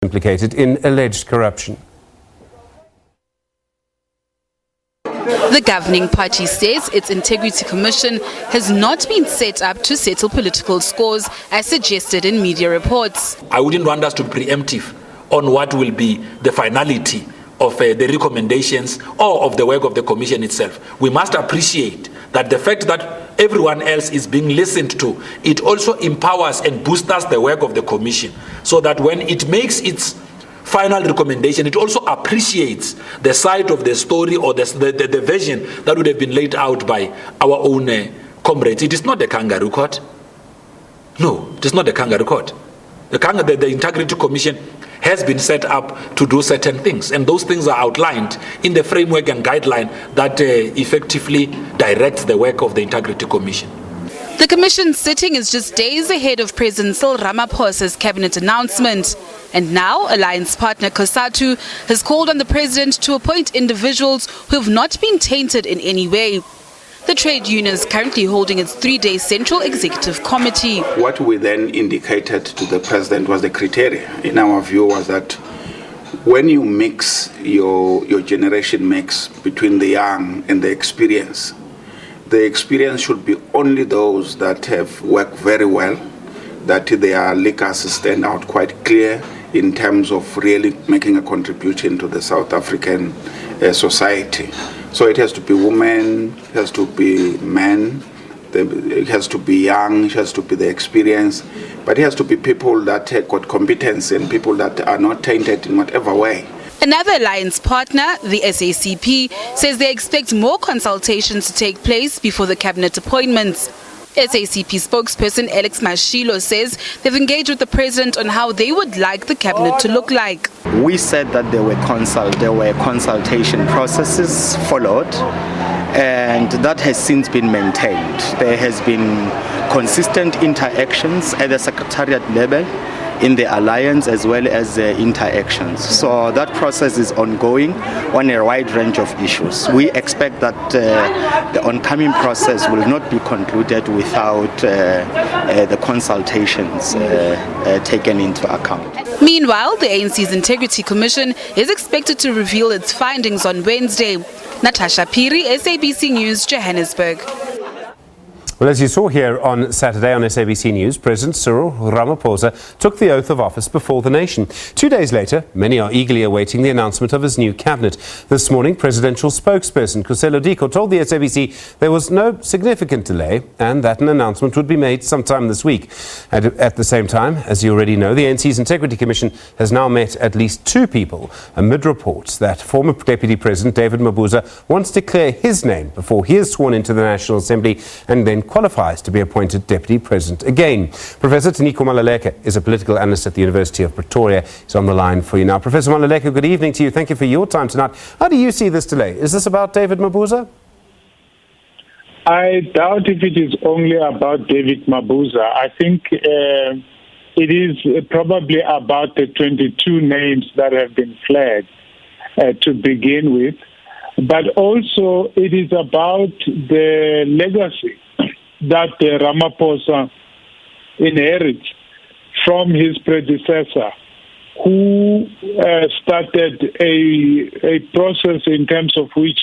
implicated in alleged corruption. The governing party says its Integrity Commission has not been set up to settle political scores as suggested in media reports. I wouldn't want us to be preemptive on what will be the finality of the recommendations or of the work of the Commission itself. We must appreciate that the fact that everyone else is being listened to, it also empowers and boosts the work of the Commission, so that when it makes its final recommendation, it also appreciates the side of the story or the version that would have been laid out by our own comrades. It is not the kangaroo court. No, it is not the kangaroo court. The Integrity Commission has been set up to do certain things, and those things are outlined in the framework and guideline that effectively directs the work of the Integrity Commission. The Commission sitting is just days ahead of President Cyril Ramaphosa's cabinet announcement. And now, alliance partner Cosatus has called on the President to appoint individuals who have not been tainted in any way. The trade union is currently holding its 3-day Central Executive Committee. What we then indicated to the President was the criteria. In our view was that when you mix your generation mix between the young and the experience should be only those that have worked very well, that their legacy stand out quite clear in terms of really making a contribution to the South African society. So it has to be women, it has to be men, it has to be young, it has to be the experience, but it has to be people that have got competence and people that are not tainted in whatever way. Another alliance partner, the SACP, says they expect more consultations to take place before the cabinet appointments. SACP spokesperson Alex Mashilo says they've engaged with the President on how they would like the cabinet to look like. We said that there were consultation processes followed, and that has since been maintained. There has been consistent interactions at the secretariat level, in the alliance, as well as interactions. So that process is ongoing on a wide range of issues. We expect that the oncoming process will not be concluded without the consultations taken into account. Meanwhile, the ANC's Integrity Commission is expected to reveal its findings on Wednesday. Natasha Piri, SABC News, Johannesburg. Well, as you saw here on Saturday on SABC News, President Cyril Ramaphosa took the oath of office before the nation. 2 days later, many are eagerly awaiting the announcement of his new cabinet. This morning, presidential spokesperson Kuselo Diko told the SABC there was no significant delay and that an announcement would be made sometime this week. At the same time, as you already know, the ANC's Integrity Commission has now met at least 2 people amid reports that former Deputy President David Mabuza wants to clear his name before he is sworn into the National Assembly and then qualifies to be appointed Deputy President again. Professor Taniko Malaleke is a political analyst at the University of Pretoria. He's on the line for you now. Professor Malaleke, good evening to you. Thank you for your time tonight. How do you see this delay? Is this about David Mabuza? I doubt if it is only about David Mabuza. I think it is probably about the 22 names that have been flagged to begin with, but also it is about the legacy that Ramaphosa inherits from his predecessor, who started a process in terms of which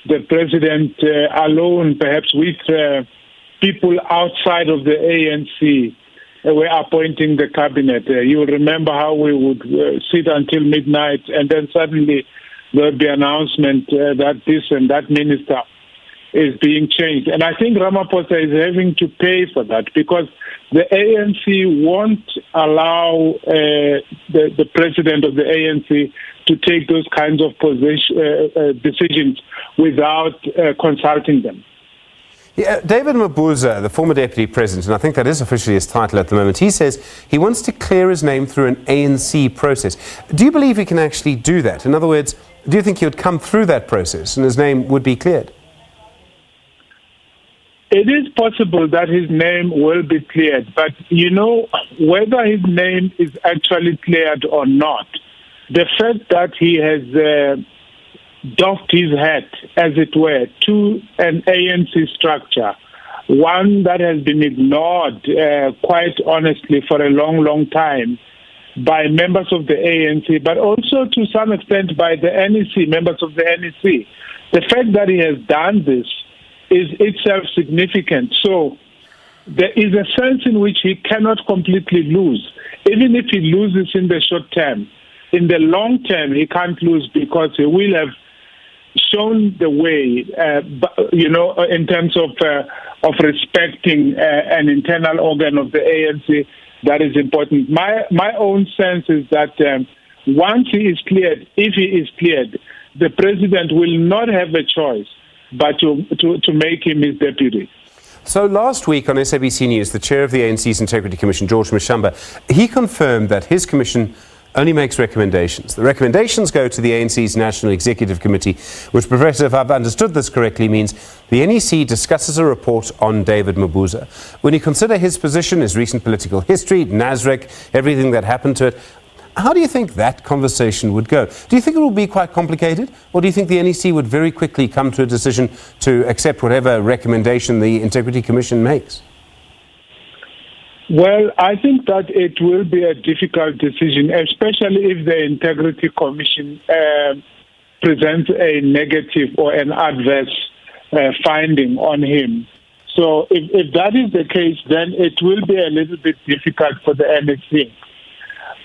the president alone, perhaps with people outside of the ANC, were appointing the cabinet. You will remember how we would sit until midnight and then suddenly there would be an announcement that this and that minister is being changed. And I think Ramaphosa is having to pay for that because the ANC won't allow the president of the ANC to take those kinds of decisions without consulting them. Yeah, David Mabuza, the former deputy president, and I think that is officially his title at the moment, he says he wants to clear his name through an ANC process. Do you believe he can actually do that? In other words, do you think he would come through that process and his name would be cleared? It is possible that his name will be cleared, but whether his name is actually cleared or not, the fact that he has doffed his hat, as it were, to an ANC structure, one that has been ignored, quite honestly, for a long, long time, by members of the ANC, but also to some extent by the NEC, members of the NEC. The fact that he has done this is itself significant. So there is a sense in which he cannot completely lose. Even if he loses in the short term, in the long term, he can't lose because he will have shown the way, in terms of respecting an internal organ of the ANC. That is important. My own sense is that once he is cleared, if he is cleared, the president will not have a choice but to make him his deputy. So last week on SABC News, the chair of the ANC's Integrity Commission, George Mashamba, he confirmed that his commission only makes recommendations. The recommendations go to the ANC's National Executive Committee, which, Professor, if I've understood this correctly, means the NEC discusses a report on David Mabuza. When you consider his position, his recent political history, Nasrec, everything that happened to it, how do you think that conversation would go? Do you think it will be quite complicated? Or do you think the NEC would very quickly come to a decision to accept whatever recommendation the Integrity Commission makes? Well, I think that it will be a difficult decision, especially if the Integrity Commission presents a negative or an adverse finding on him. So if that is the case, then it will be a little bit difficult for the NEC.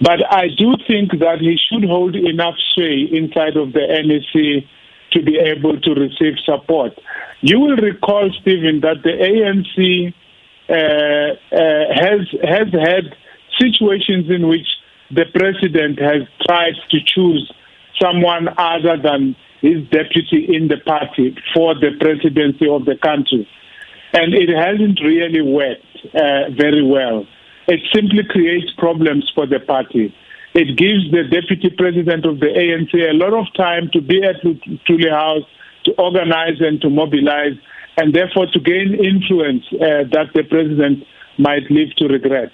But I do think that he should hold enough sway inside of the NEC to be able to receive support. You will recall, Stephen, that the ANC has had situations in which the president has tried to choose someone other than his deputy in the party for the presidency of the country. And it hasn't really worked very well. It simply creates problems for the party. It gives the deputy president of the ANC a lot of time to be at Pule House, to organize and to mobilize, and therefore to gain influence that the president might live to regret.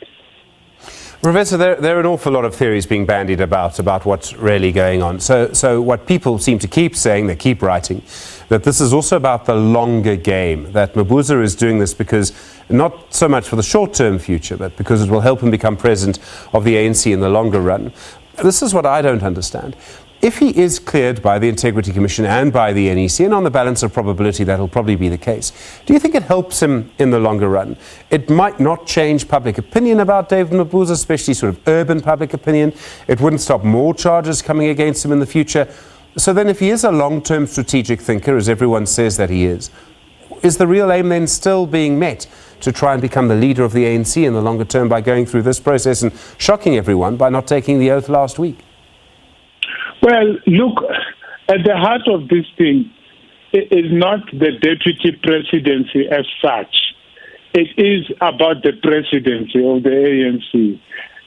Professor, there are an awful lot of theories being bandied about what's really going on. So what people seem to keep saying, they keep writing, that this is also about the longer game, that Mabuza is doing this because not so much for the short-term future, but because it will help him become president of the ANC in the longer run. This is what I don't understand. If he is cleared by the Integrity Commission and by the NEC, and on the balance of probability that will probably be the case, do you think it helps him in the longer run? It might not change public opinion about David Mabuza, especially sort of urban public opinion. It wouldn't stop more charges coming against him in the future. So then if he is a long-term strategic thinker, as everyone says that he is the real aim then still being met to try and become the leader of the ANC in the longer term by going through this process and shocking everyone by not taking the oath last week? Well, look, at the heart of this thing is not the deputy presidency as such. It is about the presidency of the ANC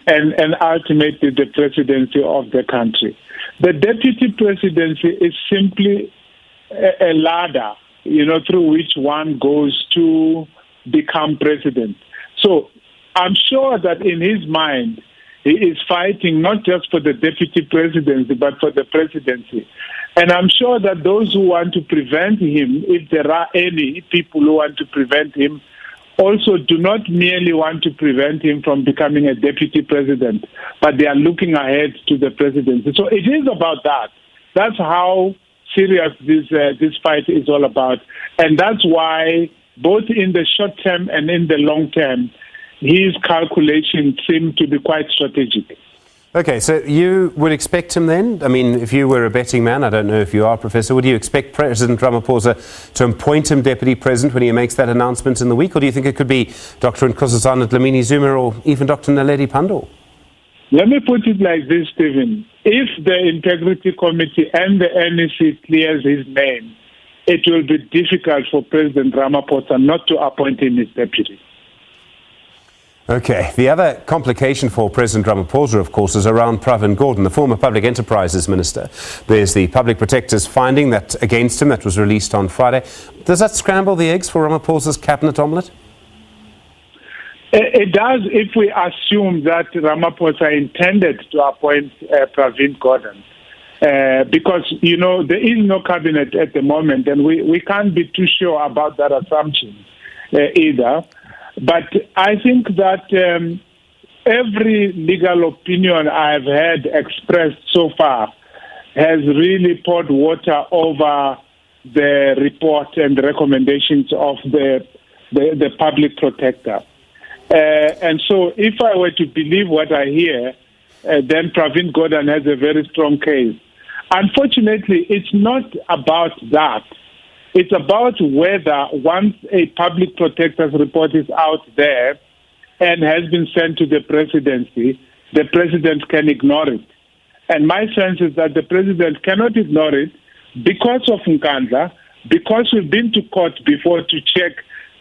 and ultimately the presidency of the country. The deputy presidency is simply a ladder, through which one goes to become president. So I'm sure that in his mind, he is fighting not just for the deputy presidency, but for the presidency. And I'm sure that those who want to prevent him, if there are any people who want to prevent him, also do not merely want to prevent him from becoming a deputy president, but they are looking ahead to the presidency. So it is about that. That's how serious this fight is all about. And that's why, both in the short term and in the long term, his calculations seem to be quite strategic. Okay, so you would expect him then? I mean, if you were a betting man, I don't know if you are, Professor, would you expect President Ramaphosa to appoint him deputy president when he makes that announcement in the week? Or do you think it could be Dr. Nkosazana Dlamini Zuma or even Dr. Naledi Pandor? Let me put it like this, Stephen. If the Integrity Committee and the NEC clears his name, it will be difficult for President Ramaphosa not to appoint him as deputy. Okay. The other complication for President Ramaphosa, of course, is around Pravin Gordhan, the former Public Enterprises Minister. There's the Public Protector's finding that against him that was released on Friday. Does that scramble the eggs for Ramaphosa's cabinet omelette? It does, if we assume that Ramaphosa intended to appoint Pravin Gordhan. Because, there is no cabinet at the moment, and we can't be too sure about that assumption either. But I think that every legal opinion I've had expressed so far has really poured water over the report and the recommendations of the public protector. And so if I were to believe what I hear, then Pravin Gordhan has a very strong case. Unfortunately, it's not about that. It's about whether once a public protector's report is out there and has been sent to the presidency, the president can ignore it. And my sense is that the president cannot ignore it because of Nkandla, because we've been to court before to check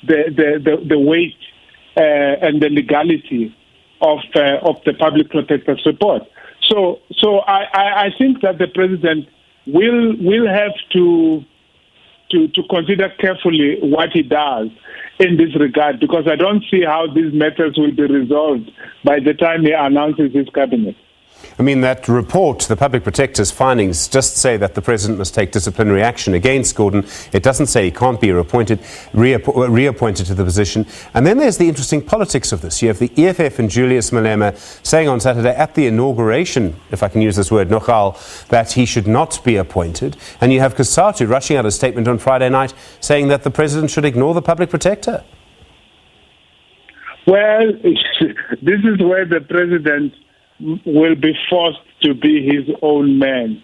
the weight and the legality of the public protector's report. So I think that the president will have to consider carefully what he does in this regard, because I don't see how these matters will be resolved by the time he announces his cabinet. I mean, that report, the public protector's findings, just say that the president must take disciplinary action against Gordhan. It doesn't say he can't be reappointed to the position. And then there's the interesting politics of this. You have the EFF and Julius Malema saying on Saturday at the inauguration, if I can use this word, nogal, that he should not be appointed. And you have Cosatus rushing out a statement on Friday night saying that the president should ignore the public protector. Well, this is where the president will be forced to be his own man,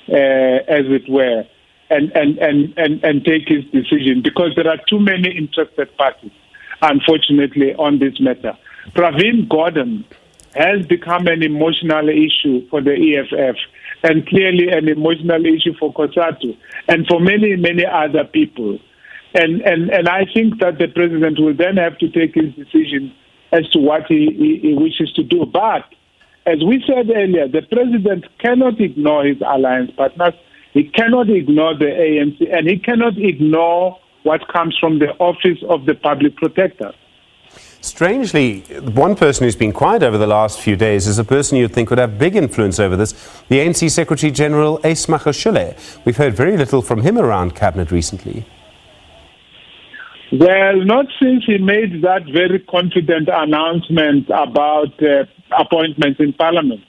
as it were, and take his decision, because there are too many interested parties, unfortunately, on this matter. Pravin Gordhan has become an emotional issue for the EFF, and clearly an emotional issue for Cosatus, and for many, many other people. And I think that the president will then have to take his decision as to what he wishes to do. But as we said earlier, the president cannot ignore his alliance partners. He cannot ignore the ANC, and he cannot ignore what comes from the office of the public protector. Strangely, one person who's been quiet over the last few days is a person you'd think would have big influence over this, the ANC Secretary General Ace Magashule. We've heard very little from him around cabinet recently. Well, not since he made that very confident announcement about appointments in Parliament,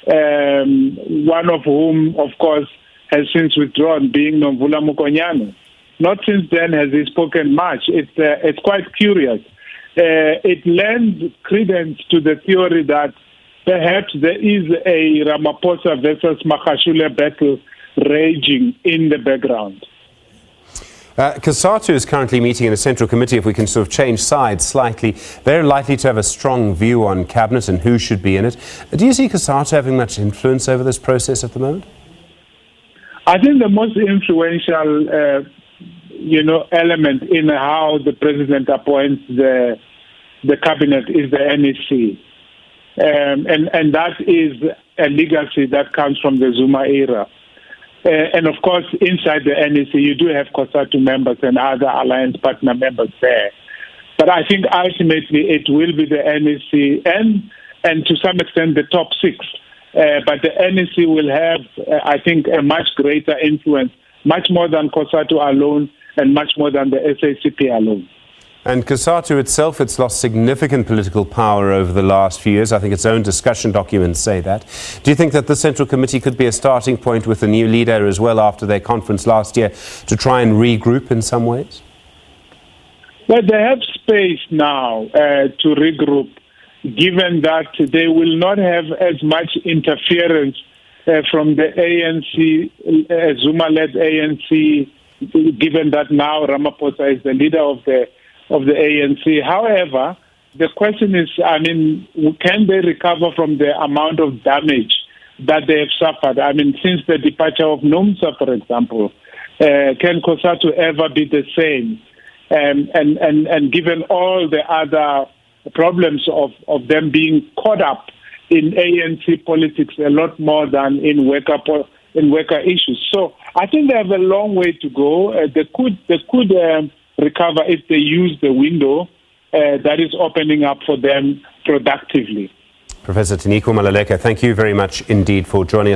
one of whom, of course, has since withdrawn, being Nomvula Mokonyane. Not since then has he spoken much. It's quite curious. It lends credence to the theory that perhaps there is a Ramaphosa versus Magashule battle raging in the background. Cosatus is currently meeting in a central committee. If we can sort of change sides slightly, they're likely to have a strong view on cabinet and who should be in it. Do you see Cosatus having much influence over this process at the moment? I think the most influential, element in how the president appoints the cabinet is the NEC, and that is a legacy that comes from the Zuma era. And of course, inside the NEC, you do have Cosatus members and other alliance partner members there. But I think ultimately it will be the NEC and to some extent the top six. But the NEC will have, I think, a much greater influence, much more than Cosatus alone and much more than the SACP alone. And Cosatus itself, it's lost significant political power over the last few years. I think its own discussion documents say that. Do you think that the Central Committee could be a starting point with the new leader as well after their conference last year to try and regroup in some ways? Well, they have space now to regroup, given that they will not have as much interference from the ANC, Zuma-led ANC, given that now Ramaphosa is the leader of the ANC. However, the question is, can they recover from the amount of damage that they have suffered? Since the departure of NUMSA, for example, can Cosatus ever be the same? And given all the other problems of them being caught up in ANC politics a lot more than in worker issues. So I think they have a long way to go. They could recover if they use the window that is opening up for them productively. Professor Tiniko Malaleka, thank you very much indeed for joining us.